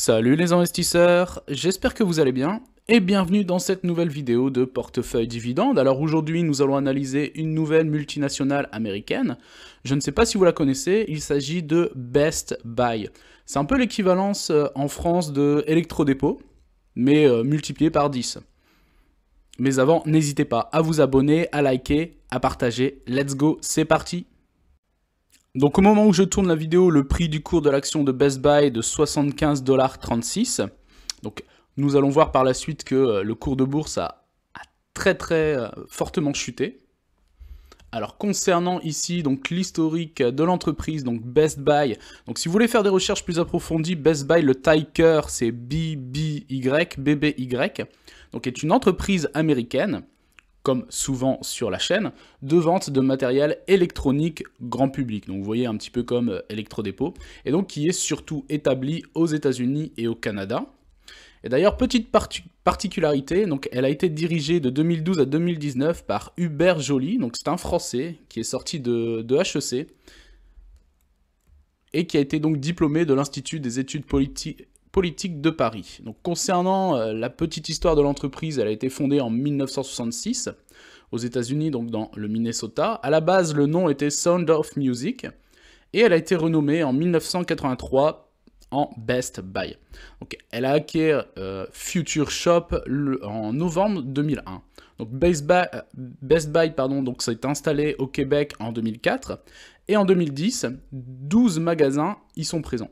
Salut les investisseurs, j'espère que vous allez bien et bienvenue dans cette nouvelle vidéo de portefeuille dividende. Alors aujourd'hui nous allons analyser une nouvelle multinationale américaine. Je ne sais pas si vous la connaissez, il s'agit de Best Buy. C'est un peu l'équivalence en France de Electrodépôt, mais multiplié par 10. Mais avant, n'hésitez pas à vous abonner, à liker, à partager. Let's go, c'est parti! Donc au moment où je tourne la vidéo, le prix du cours de l'action de Best Buy est de 75,36 $. Donc nous allons voir par la suite que le cours de bourse a très fortement chuté. Alors concernant ici donc l'historique de l'entreprise, donc Best Buy, donc si vous voulez faire des recherches plus approfondies, Best Buy, le ticker c'est BBY, donc est une entreprise américaine, comme souvent sur la chaîne, de vente de matériel électronique grand public. Donc vous voyez un petit peu comme Electrodépôt, et donc qui est surtout établi aux États-Unis et au Canada. Et d'ailleurs, petite particularité, donc elle a été dirigée de 2012 à 2019 par Hubert Joly, donc c'est un Français qui est sorti de HEC, et qui a été donc diplômé de l'Institut des études politiques de Paris. Donc concernant la petite histoire de l'entreprise, elle a été fondée en 1966 aux États-Unis, donc dans le Minnesota. À la base, le nom était Sound of Music et elle a été renommée en 1983 en Best Buy. Donc, elle a acquis Future Shop en novembre 2001. Donc Best Buy donc s'est installé au Québec en 2004 et en 2010, 12 magasins y sont présents.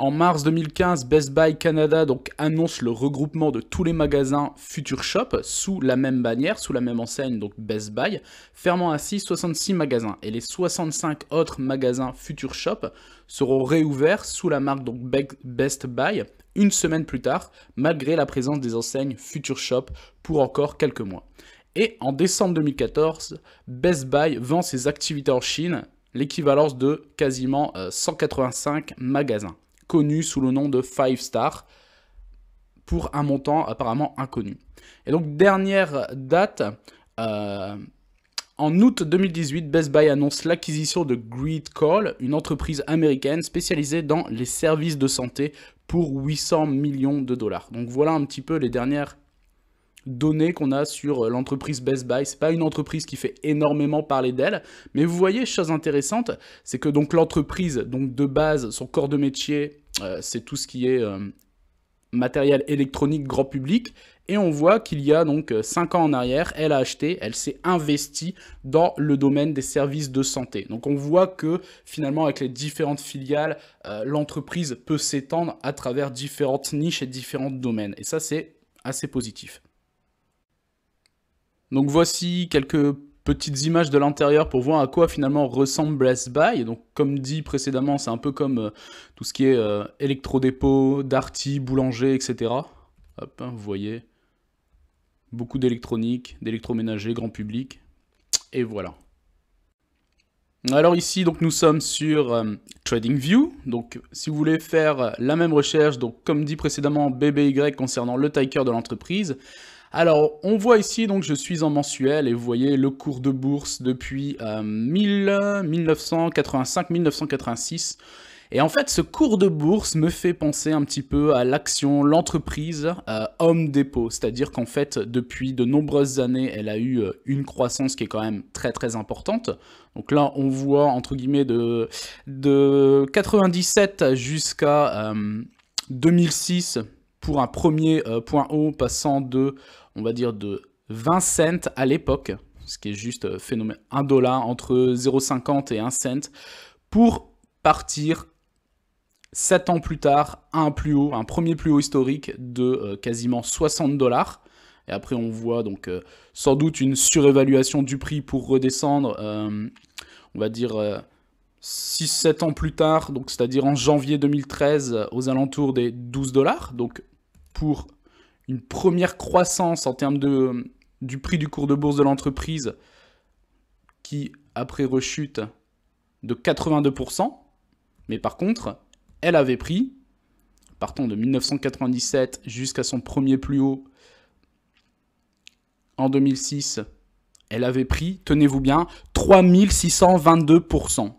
En mars 2015, Best Buy Canada donc, annonce le regroupement de tous les magasins Future Shop sous la même bannière, sous la même enseigne, donc Best Buy, fermant ainsi 66 magasins. Et les 65 autres magasins Future Shop seront réouverts sous la marque donc, Best Buy une semaine plus tard, malgré la présence des enseignes Future Shop pour encore quelques mois. Et en décembre 2014, Best Buy vend ses activités en Chine, l'équivalence de quasiment 185 magasins, connu sous le nom de 5 Star, pour un montant apparemment inconnu. Et donc, dernière date, en août 2018, Best Buy annonce l'acquisition de GreedCall, une entreprise américaine spécialisée dans les services de santé pour 800 millions de dollars. Donc voilà un petit peu les dernières données qu'on a sur l'entreprise Best Buy. C'est pas une entreprise qui fait énormément parler d'elle, mais vous voyez, chose intéressante, c'est que donc l'entreprise, donc de base, son corps de métier, c'est tout ce qui est matériel électronique grand public, et on voit qu'il y a donc 5 ans en arrière, elle s'est investie dans le domaine des services de santé. Donc on voit que finalement avec les différentes filiales, l'entreprise peut s'étendre à travers différentes niches et différents domaines, et ça c'est assez positif. Donc voici quelques petites images de l'intérieur pour voir à quoi finalement ressemble Best Buy. Donc comme dit précédemment, c'est un peu comme tout ce qui est électrodépôt, Darty, boulanger, etc. Hop, hein, vous voyez, beaucoup d'électronique, d'électroménager, grand public, et voilà. Alors ici, donc nous sommes sur TradingView. Donc si vous voulez faire la même recherche, donc comme dit précédemment, BBY concernant le ticker de l'entreprise. Alors, on voit ici, donc je suis en mensuel, et vous voyez le cours de bourse depuis 1985-1986. Et en fait, ce cours de bourse me fait penser un petit peu à l'action, l'entreprise Home Depot. C'est-à-dire qu'en fait, depuis de nombreuses années, elle a eu une croissance qui est quand même très importante. Donc là, on voit, entre guillemets, de 97 jusqu'à 2006, pour un premier point haut passant de, on va dire, de 20 cents à l'époque, ce qui est juste phénoménal, 1 dollar entre 0,50 et 1 cent, pour partir 7 ans plus tard à un plus haut, un premier plus haut historique de quasiment 60 dollars. Et après on voit donc sans doute une surévaluation du prix pour redescendre, on va dire 6-7 ans plus tard, donc c'est-à-dire en janvier 2013, aux alentours des 12 dollars. Donc pour une première croissance en termes du prix du cours de bourse de l'entreprise, qui après rechute de 82%. Mais par contre, elle avait pris, partant de 1997 jusqu'à son premier plus haut en 2006, elle avait pris, tenez-vous bien, 3622%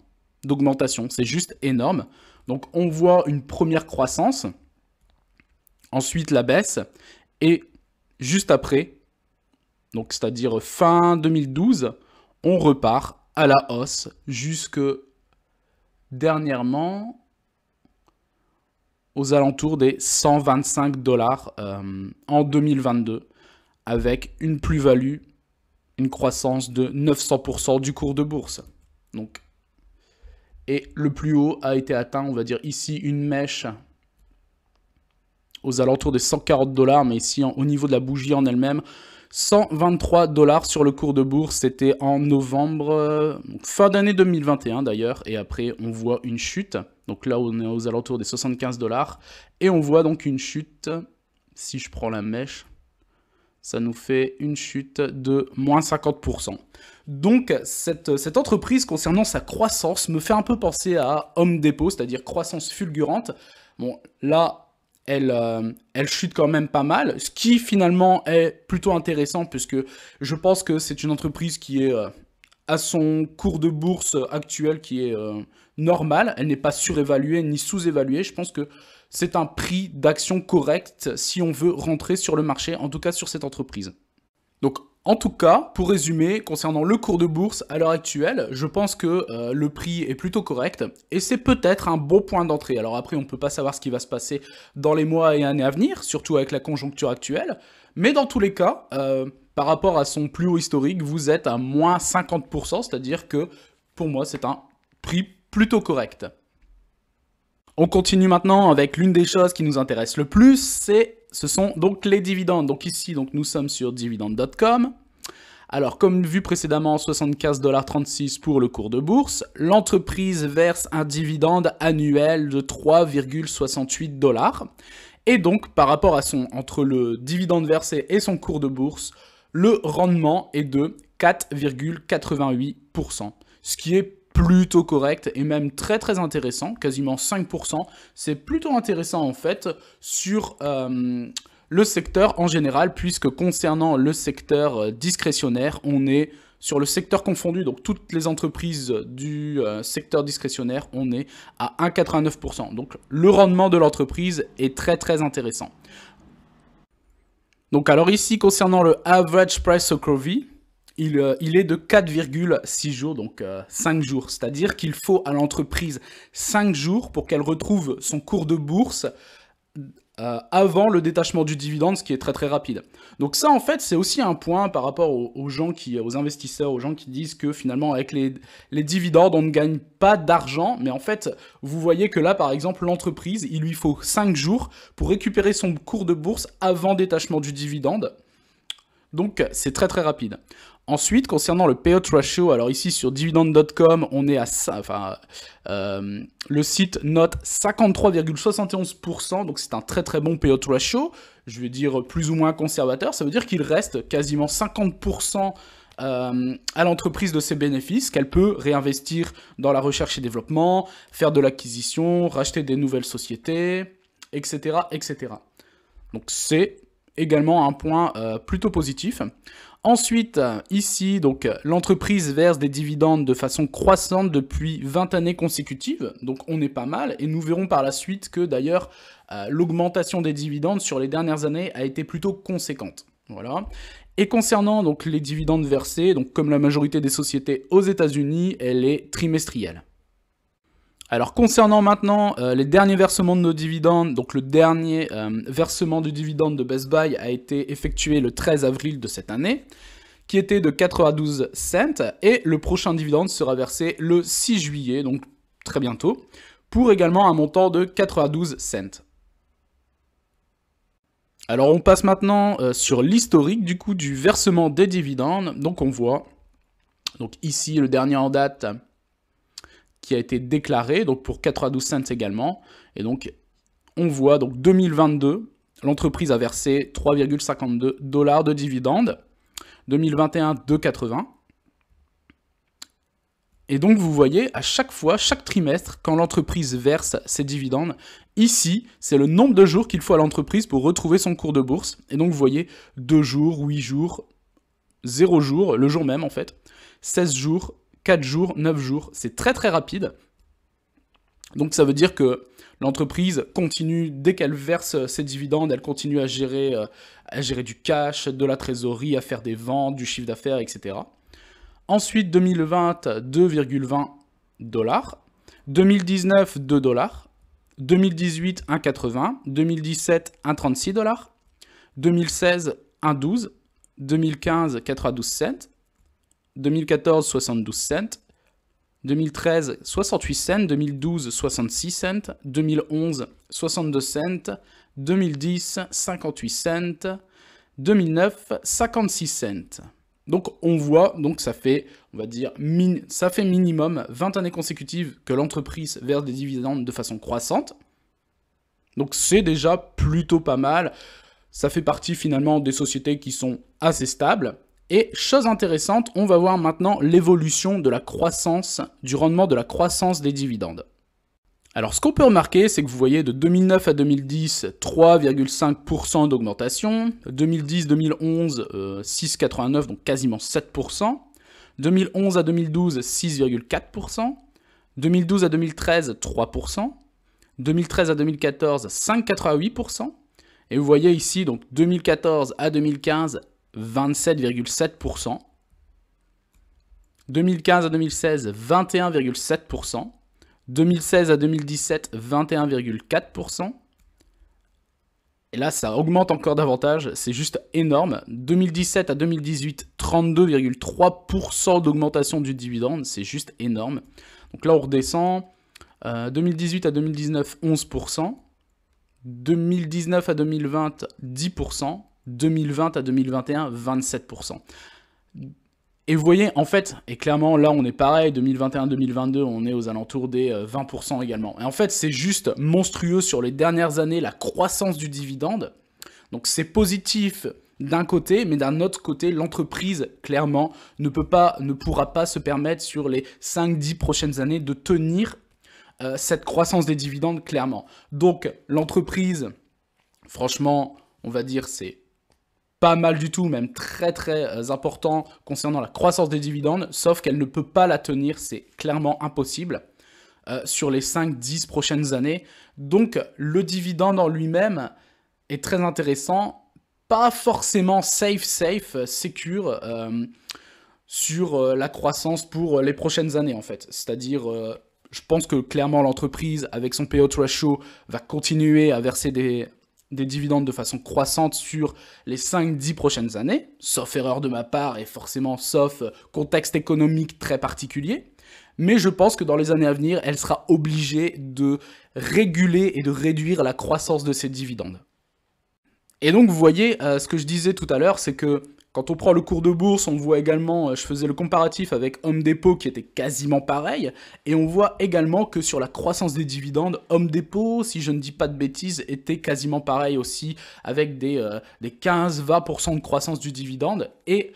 d'augmentation. C'est juste énorme. Donc on voit une première croissance, ensuite la baisse, et juste après, donc c'est-à-dire fin 2012, on repart à la hausse jusque dernièrement aux alentours des 125 dollars en 2022, avec une plus-value, une croissance de 900% du cours de bourse. Donc, et le plus haut a été atteint, on va dire ici, une mèche aux alentours des 140 dollars, mais ici, au niveau de la bougie en elle-même, 123 dollars sur le cours de bourse, c'était en novembre, fin d'année 2021 d'ailleurs, et après on voit une chute, donc là on est aux alentours des 75 dollars, et on voit donc une chute, si je prends la mèche, ça nous fait une chute de moins 50%. Donc cette entreprise, concernant sa croissance, me fait un peu penser à Home Depot, c'est-à-dire croissance fulgurante. Bon, là, elle chute quand même pas mal, ce qui finalement est plutôt intéressant, puisque je pense que c'est une entreprise qui est à son cours de bourse actuel qui est normal, elle n'est pas surévaluée ni sous-évaluée, je pense que c'est un prix d'action correct si on veut rentrer sur le marché, en tout cas sur cette entreprise. Donc en tout cas, pour résumer, concernant le cours de bourse à l'heure actuelle, je pense que le prix est plutôt correct et c'est peut-être un bon point d'entrée. Alors après, on ne peut pas savoir ce qui va se passer dans les mois et années à venir, surtout avec la conjoncture actuelle, mais dans tous les cas, par rapport à son plus haut historique, vous êtes à moins 50%, c'est-à-dire que pour moi, c'est un prix plutôt correct. On continue maintenant avec l'une des choses qui nous intéresse le plus, ce sont donc les dividendes. Donc ici, nous sommes sur dividende.com. Alors, comme vu précédemment, 75,36 $ pour le cours de bourse. L'entreprise verse un dividende annuel de 3,68 $. Et donc, par rapport à entre le dividende versé et son cours de bourse, le rendement est de 4,88%. Ce qui est plutôt correct et même très très intéressant, quasiment 5%. C'est plutôt intéressant en fait sur le secteur en général, puisque concernant le secteur discrétionnaire, on est sur le secteur confondu, donc toutes les entreprises du secteur discrétionnaire, on est à 1,89%. Donc le rendement de l'entreprise est très très intéressant. Donc alors ici, concernant le average price recovery, il est de 4,6 jours, donc 5 jours. C'est-à-dire qu'il faut à l'entreprise 5 jours pour qu'elle retrouve son cours de bourse avant le détachement du dividende, ce qui est très très rapide. Donc ça, en fait, c'est aussi un point par rapport aux investisseurs, aux gens qui disent que finalement, avec les dividendes, on ne gagne pas d'argent. Mais en fait, vous voyez que là, par exemple, l'entreprise, il lui faut 5 jours pour récupérer son cours de bourse avant détachement du dividende. Donc, c'est très très rapide. Ensuite, concernant le payout ratio, alors ici sur dividende.com, on est à ça, le site note 53,71%, donc c'est un très très bon payout ratio, je vais dire plus ou moins conservateur, ça veut dire qu'il reste quasiment 50% à l'entreprise de ses bénéfices, qu'elle peut réinvestir dans la recherche et développement, faire de l'acquisition, racheter des nouvelles sociétés, etc. etc. Donc c'est également un point plutôt positif. Ensuite, ici, donc l'entreprise verse des dividendes de façon croissante depuis 20 années consécutives, donc on est pas mal, et nous verrons par la suite que d'ailleurs l'augmentation des dividendes sur les dernières années a été plutôt conséquente. Voilà. Et concernant donc les dividendes versés, donc comme la majorité des sociétés aux États-Unis, elle est trimestrielle. Alors concernant maintenant les derniers versements de nos dividendes, donc le dernier versement du dividende de Best Buy a été effectué le 13 avril de cette année, qui était de 92 cents, et le prochain dividende sera versé le 6 juillet, donc très bientôt, pour également un montant de 92 cents. Alors on passe maintenant sur l'historique du coup du versement des dividendes, donc on voit, donc ici le dernier en date, qui a été déclaré, donc pour 92 cents également. Et donc, on voit, donc 2022, l'entreprise a versé 3,52 $ de dividendes. 2021, 2,80. Et donc, vous voyez, à chaque fois, chaque trimestre, quand l'entreprise verse ses dividendes, ici, c'est le nombre de jours qu'il faut à l'entreprise pour retrouver son cours de bourse. Et donc, vous voyez, 2 jours, 8 jours, 0 jours, le jour même en fait, 16 jours, 4 jours, 9 jours, c'est très très rapide. Donc ça veut dire que l'entreprise continue, dès qu'elle verse ses dividendes, elle continue à gérer du cash, de la trésorerie, à faire des ventes, du chiffre d'affaires, etc. Ensuite, 2020, 2,20 $. 2019, 2 $. 2018, 1,80 $. 2017, 1,36 $. 2016, 1,12 $. 2015, 92 cents. 2014, 72 cents. 2013, 68 cents. 2012, 66 cents. 2011, 62 cents. 2010, 58 cents. 2009, 56 cents. Donc on voit, donc ça fait, on va dire, ça fait minimum 20 années consécutives que l'entreprise verse des dividendes de façon croissante. Donc c'est déjà plutôt pas mal. Ça fait partie finalement des sociétés qui sont assez stables. Et chose intéressante, on va voir maintenant l'évolution de la croissance, du rendement de la croissance des dividendes. Alors ce qu'on peut remarquer, c'est que vous voyez de 2009 à 2010, 3,5% d'augmentation, 2010-2011, 6,89%, donc quasiment 7%, 2011 à 2012, 6,4%, 2012 à 2013, 3%, 2013 à 2014, 5,88%, et vous voyez ici, donc 2014 à 2015, 27,7%, 2015 à 2016, 21,7%, 2016 à 2017, 21,4%. Et là, ça augmente encore davantage, c'est juste énorme. 2017 à 2018, 32,3% d'augmentation du dividende, c'est juste énorme. Donc là, on redescend. 2018 à 2019, 11%. 2019 à 2020, 10%. 2020 à 2021, 27%. Et vous voyez, en fait, et clairement, là, on est pareil, 2021-2022, on est aux alentours des 20% également. Et en fait, c'est juste monstrueux sur les dernières années, la croissance du dividende. Donc, c'est positif d'un côté, mais d'un autre côté, l'entreprise, clairement, ne pourra pas se permettre sur les 5-10 prochaines années de tenir cette croissance des dividendes, clairement. Donc, l'entreprise, franchement, on va dire, c'est pas mal du tout, même très très important concernant la croissance des dividendes, sauf qu'elle ne peut pas la tenir, c'est clairement impossible, sur les 5-10 prochaines années. Donc le dividende en lui-même est très intéressant, pas forcément safe, secure, sur la croissance pour les prochaines années en fait. C'est-à-dire, je pense que clairement l'entreprise, avec son payout ratio, va continuer à verser des dividendes de façon croissante sur les 5-10 prochaines années, sauf erreur de ma part et forcément sauf contexte économique très particulier. Mais je pense que dans les années à venir, elle sera obligée de réguler et de réduire la croissance de ses dividendes. Et donc vous voyez, ce que je disais tout à l'heure, c'est que quand on prend le cours de bourse, on voit également, je faisais le comparatif avec Home Depot qui était quasiment pareil, et on voit également que sur la croissance des dividendes, Home Depot, si je ne dis pas de bêtises, était quasiment pareil aussi, avec des 15-20% de croissance du dividende, et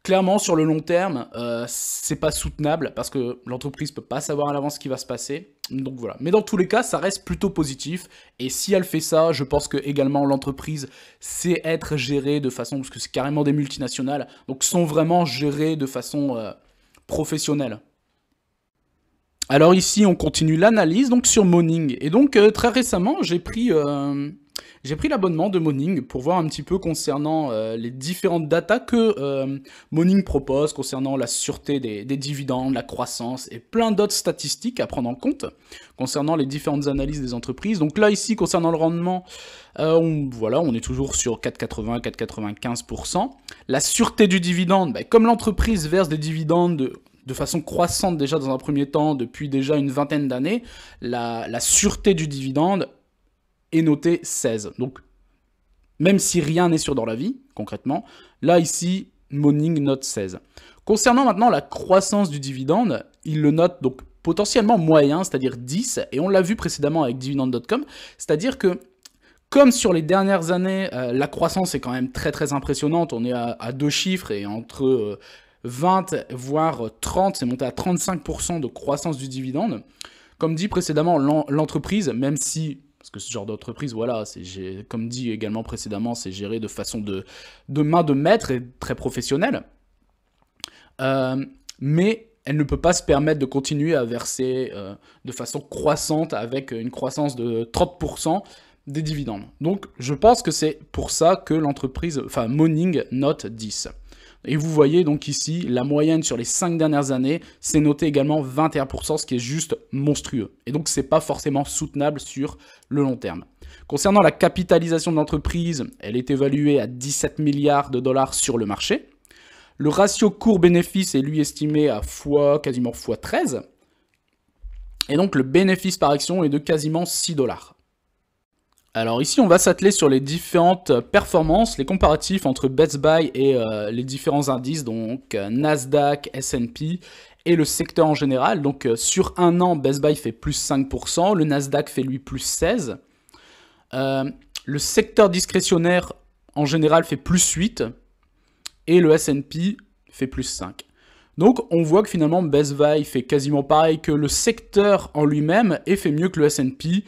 clairement sur le long terme, c'est pas soutenable, parce que l'entreprise peut pas savoir à l'avance ce qui va se passer, donc voilà. Mais dans tous les cas, ça reste plutôt positif, et si elle fait ça, je pense que également l'entreprise sait être gérée de façon, parce que c'est carrément des multinationales, donc sont vraiment gérées de façon professionnelle. Alors ici, on continue l'analyse donc sur Morning, et donc très récemment, j'ai pris l'abonnement de Morning pour voir un petit peu concernant les différentes datas que Morning propose concernant la sûreté des dividendes, la croissance et plein d'autres statistiques à prendre en compte concernant les différentes analyses des entreprises. Donc là, ici, concernant le rendement, on est toujours sur 4,80, 4,95%. La sûreté du dividende, comme l'entreprise verse des dividendes de façon croissante déjà dans un premier temps depuis déjà une vingtaine d'années, la sûreté du dividende est noté 16. Donc, même si rien n'est sûr dans la vie, concrètement, là, ici, Morning note 16. Concernant maintenant la croissance du dividende, il le note donc potentiellement moyen, c'est-à-dire 10, et on l'a vu précédemment avec Dividend.com, c'est-à-dire que, comme sur les dernières années, la croissance est quand même très très impressionnante, on est à deux chiffres, et entre 20 voire 30, c'est monté à 35% de croissance du dividende. Comme dit précédemment, l'entreprise, même si parce que ce genre d'entreprise, voilà, comme dit également précédemment, c'est géré de façon de main de maître et très professionnelle. Mais elle ne peut pas se permettre de continuer à verser de façon croissante avec une croissance de 30% des dividendes. Donc je pense que c'est pour ça que l'entreprise, enfin Morning note 10. Et vous voyez donc ici, la moyenne sur les 5 dernières années, c'est noté également 21%, ce qui est juste monstrueux. Et donc c'est pas forcément soutenable sur le long terme. Concernant la capitalisation de l'entreprise, elle est évaluée à 17 milliards de dollars sur le marché. Le ratio cours-bénéfice est lui estimé à quasiment x 13. Et donc le bénéfice par action est de quasiment 6 dollars. Alors ici, on va s'atteler sur les différentes performances, les comparatifs entre Best Buy et les différents indices, donc Nasdaq, S&P et le secteur en général. Donc sur un an, Best Buy fait plus 5%, le Nasdaq fait lui plus 16%. Le secteur discrétionnaire en général fait plus 8% et le S&P fait plus 5%. Donc on voit que finalement Best Buy fait quasiment pareil que le secteur en lui-même et fait mieux que le S&P.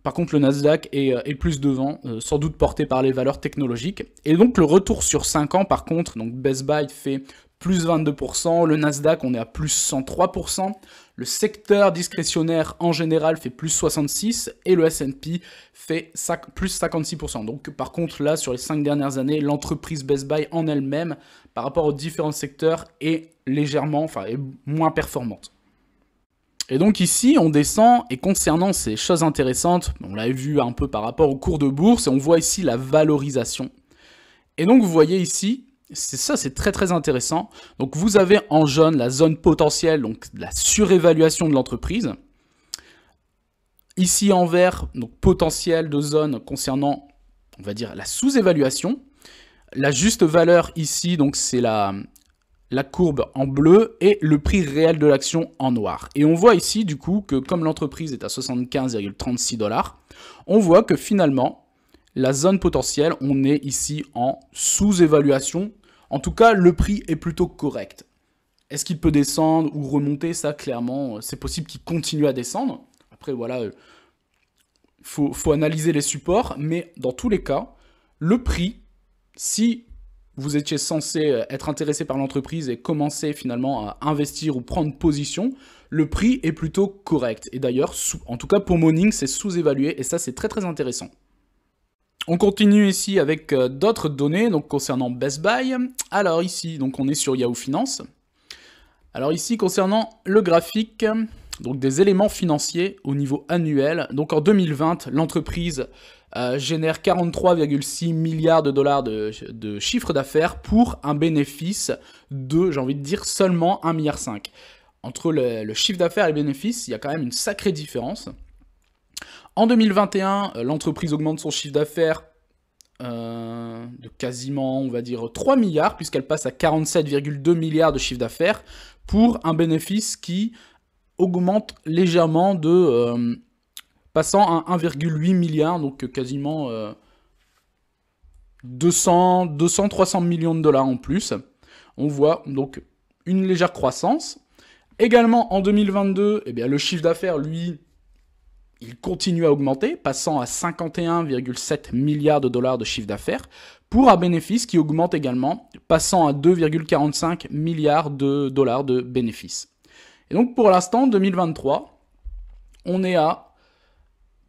Par contre, le Nasdaq est plus devant, sans doute porté par les valeurs technologiques. Et donc, le retour sur 5 ans, par contre, donc Best Buy fait plus 22%, le Nasdaq, on est à plus 103%, le secteur discrétionnaire en général fait plus 66%, et le S&P fait plus 56%. Donc, par contre, là, sur les 5 dernières années, l'entreprise Best Buy en elle-même, par rapport aux différents secteurs, est légèrement, est moins performante. Et donc ici, on descend, et concernant ces choses intéressantes, on l'avait vu un peu par rapport au cours de bourse, et on voit ici la valorisation. Et donc vous voyez ici, c'est très très intéressant. Donc vous avez en jaune la zone potentielle, donc la surévaluation de l'entreprise. Ici en vert, donc potentiel de zone concernant, on va dire, la sous-évaluation. La juste valeur ici, donc c'est la courbe en bleu et le prix réel de l'action en noir. Et on voit ici du coup que comme l'entreprise est à 75,36 $, on voit que finalement, la zone potentielle, on est ici en sous-évaluation. En tout cas, le prix est plutôt correct. Est-ce qu'il peut descendre ou remonter? Ça, clairement, c'est possible qu'il continue à descendre. Après, voilà, faut analyser les supports. Mais dans tous les cas, le prix, si vous étiez censé être intéressé par l'entreprise et commencer finalement à investir ou prendre position, le prix est plutôt correct. Et d'ailleurs, en tout cas pour Morning, c'est sous-évalué et ça c'est très très intéressant. On continue ici avec d'autres données donc concernant Best Buy. Alors ici, donc on est sur Yahoo Finance. Alors ici, concernant le graphique, donc des éléments financiers au niveau annuel. Donc en 2020, l'entreprise génère 43,6 milliards de dollars de chiffre d'affaires pour un bénéfice de, j'ai envie de dire, seulement 1,5 milliard. Entre le chiffre d'affaires et le bénéfice, il y a quand même une sacrée différence. En 2021, l'entreprise augmente son chiffre d'affaires de quasiment, on va dire, 3 milliards, puisqu'elle passe à 47,2 milliards de chiffre d'affaires pour un bénéfice qui augmente légèrement de... passant à 1,8 milliard, donc quasiment 200-300 millions de dollars en plus. On voit donc une légère croissance. Également en 2022, eh bien, le chiffre d'affaires, lui, il continue à augmenter, passant à 51,7 milliards de dollars de chiffre d'affaires, pour un bénéfice qui augmente également, passant à 2,45 milliards de dollars de bénéfices. Et donc pour l'instant, 2023, on est à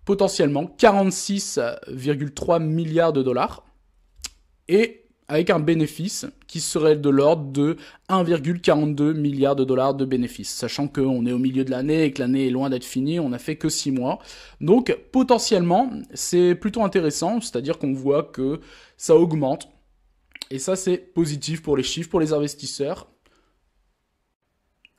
potentiellement 46,3 milliards de dollars et avec un bénéfice qui serait de l'ordre de 1,42 milliard de dollars de bénéfices. Sachant qu'on est au milieu de l'année et que l'année est loin d'être finie, on n'a fait que 6 mois. Donc potentiellement, c'est plutôt intéressant, c'est-à-dire qu'on voit que ça augmente. Et ça, c'est positif pour les chiffres, pour les investisseurs.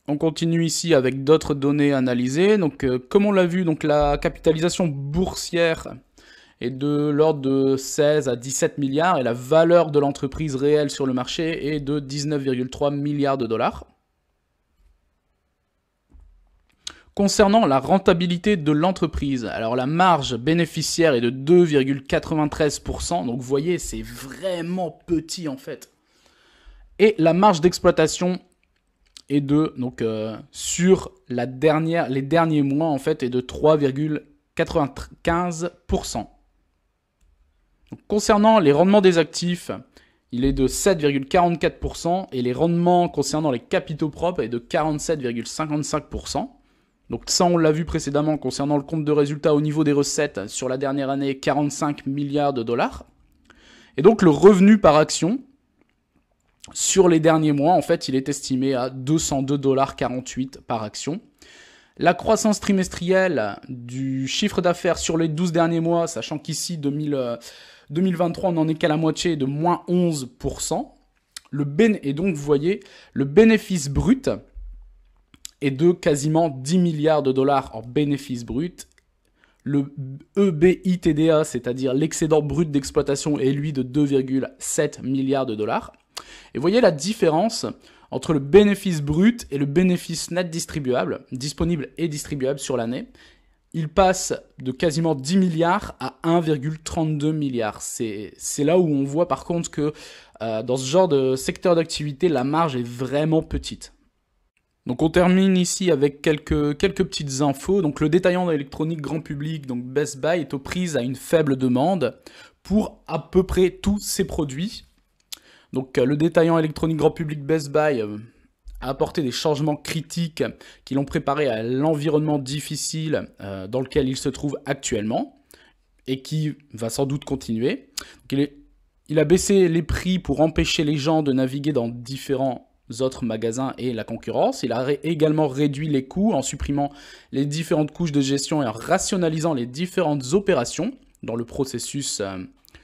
On continue ici avec d'autres données analysées. Donc, comme on l'a vu, donc la capitalisation boursière est de l'ordre de 16 à 17 milliards et la valeur de l'entreprise réelle sur le marché est de 19,3 milliards de dollars. Concernant la rentabilité de l'entreprise, alors la marge bénéficiaire est de 2,93%, donc vous voyez, c'est vraiment petit en fait. Et la marge d'exploitation est de, donc sur les derniers mois en fait, est de 3,95%. Concernant les rendements des actifs, il est de 7,44% et les rendements concernant les capitaux propres est de 47,55%. Donc ça, on l'a vu précédemment concernant le compte de résultat au niveau des recettes sur la dernière année, 45 milliards de dollars. Et donc le revenu par action, sur les derniers mois, en fait, il est estimé à 202,48 $ par action. La croissance trimestrielle du chiffre d'affaires sur les 12 derniers mois, sachant qu'ici, 2023, on n'en est qu'à la moitié, de moins 11%. Et donc, vous voyez, le bénéfice brut est de quasiment 10 milliards de dollars en bénéfice brut. Le EBITDA, c'est-à-dire l'excédent brut d'exploitation, est lui de 2,7 milliards de dollars. Et vous voyez la différence entre le bénéfice brut et le bénéfice net distribuable, disponible et distribuable sur l'année. Il passe de quasiment 10 milliards à 1,32 milliards. C'est là où on voit par contre que dans ce genre de secteur d'activité, la marge est vraiment petite. Donc on termine ici avec quelques petites infos. Donc le détaillant d'électronique grand public, donc Best Buy, est aux prises à une faible demande pour à peu près tous ses produits. Donc le détaillant électronique grand public Best Buy a apporté des changements critiques qui l'ont préparé à l'environnement difficile dans lequel il se trouve actuellement et qui va sans doute continuer. Donc, il a baissé les prix pour empêcher les gens de naviguer dans différents autres magasins et la concurrence. Il a également réduit les coûts en supprimant les différentes couches de gestion et en rationalisant les différentes opérations dans le processus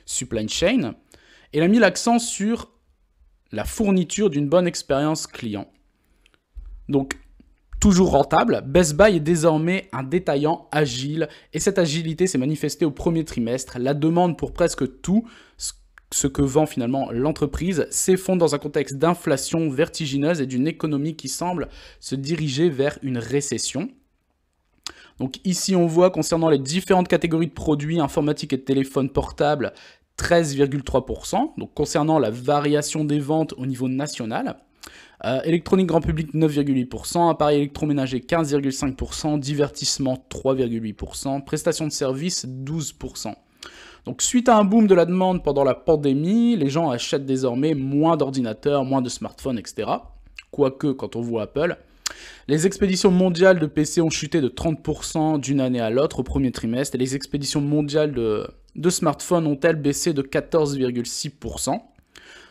supply chain. Et il a mis l'accent sur la fourniture d'une bonne expérience client. Donc, toujours rentable, Best Buy est désormais un détaillant agile et cette agilité s'est manifestée au premier trimestre. La demande pour presque tout ce que vend finalement l'entreprise s'effondre dans un contexte d'inflation vertigineuse et d'une économie qui semble se diriger vers une récession. Donc ici on voit concernant les différentes catégories de produits informatiques et de téléphones portables, 13,3%, donc concernant la variation des ventes au niveau national. Électronique grand public 9,8%, appareil électroménager 15,5%, divertissement 3,8%, prestations de services 12%. Donc suite à un boom de la demande pendant la pandémie, les gens achètent désormais moins d'ordinateurs, moins de smartphones, etc. Quoique quand on voit Apple. Les expéditions mondiales de PC ont chuté de 30% d'une année à l'autre au premier trimestre et les expéditions mondiales de smartphones ont-elles baissé de 14,6%.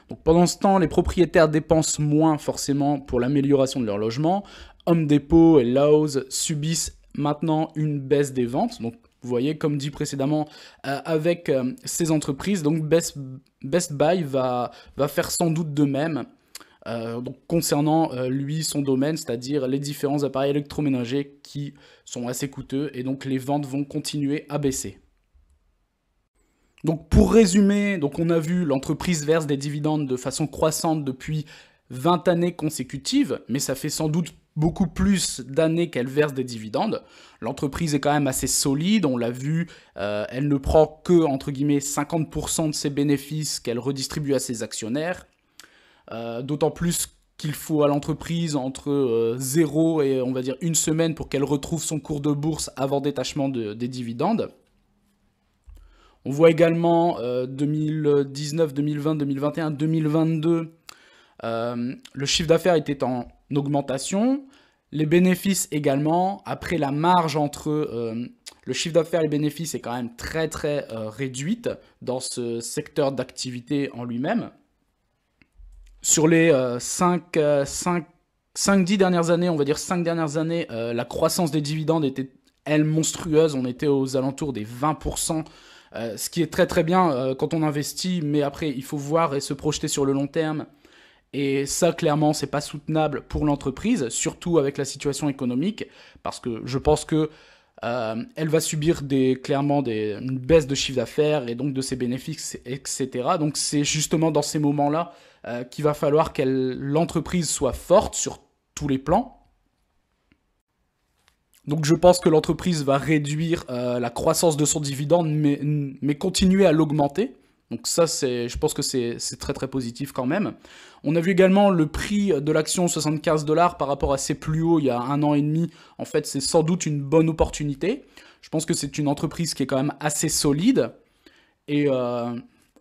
Donc pendant ce temps, les propriétaires dépensent moins forcément pour l'amélioration de leur logement. Home Depot et Lowe's subissent maintenant une baisse des ventes. Donc vous voyez, comme dit précédemment, avec ces entreprises, donc Best Buy va faire sans doute de même. Donc concernant lui, son domaine, c'est-à-dire les différents appareils électroménagers qui sont assez coûteux et donc les ventes vont continuer à baisser. Donc pour résumer, donc on a vu l'entreprise verse des dividendes de façon croissante depuis 20 années consécutives, mais ça fait sans doute beaucoup plus d'années qu'elle verse des dividendes. L'entreprise est quand même assez solide, on l'a vu, elle ne prend que, entre guillemets, 50% de ses bénéfices qu'elle redistribue à ses actionnaires. D'autant plus qu'il faut à l'entreprise entre 0 et, on va dire, 1 semaine pour qu'elle retrouve son cours de bourse avant détachement des dividendes. On voit également 2019, 2020, 2021, 2022, le chiffre d'affaires était en augmentation, les bénéfices également. Après, la marge entre le chiffre d'affaires et les bénéfices est quand même très très réduite dans ce secteur d'activité en lui-même. Sur les 5-10 dernières années, on va dire 5 dernières années, la croissance des dividendes était, elle, monstrueuse. On était aux alentours des 20%, ce qui est très très bien quand on investit, mais après, il faut voir et se projeter sur le long terme. Et ça, clairement, c'est pas soutenable pour l'entreprise, surtout avec la situation économique, parce que je pense que elle va subir clairement une baisse de chiffre d'affaires et donc de ses bénéfices, etc. Donc c'est justement dans ces moments-là qu'il va falloir que l'entreprise soit forte sur tous les plans. Donc je pense que l'entreprise va réduire la croissance de son dividende, mais continuer à l'augmenter. Donc ça, je pense que c'est très très positif quand même. On a vu également le prix de l'action 75 $ par rapport à ses plus hauts il y a 1 an et demi. En fait, c'est sans doute une bonne opportunité. Je pense que c'est une entreprise qui est quand même assez solide. Et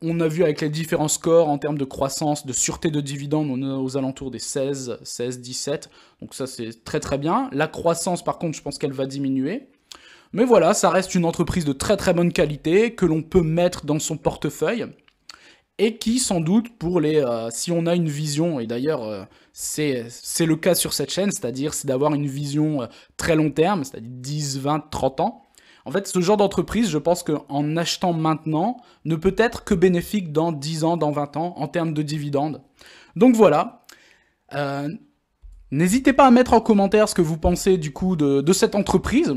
On a vu avec les différents scores en termes de croissance, de sûreté de dividendes, on est aux alentours des 16, 17. Donc ça, c'est très très bien. La croissance, par contre, je pense qu'elle va diminuer. Mais voilà, ça reste une entreprise de très très bonne qualité que l'on peut mettre dans son portefeuille et qui, sans doute, pour les, si on a une vision, et d'ailleurs c'est le cas sur cette chaîne, c'est-à-dire c'est d'avoir une vision très long terme, c'est-à-dire 10, 20, 30 ans. En fait, ce genre d'entreprise, je pense qu'en achetant maintenant, ne peut être que bénéfique dans 10 ans, dans 20 ans, en termes de dividendes. Donc voilà. N'hésitez pas à mettre en commentaire ce que vous pensez du coup de cette entreprise.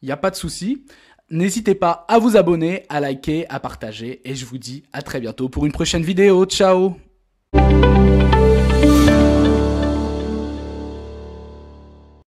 Il n'y a pas de souci. N'hésitez pas à vous abonner, à liker, à partager. Et je vous dis à très bientôt pour une prochaine vidéo. Ciao!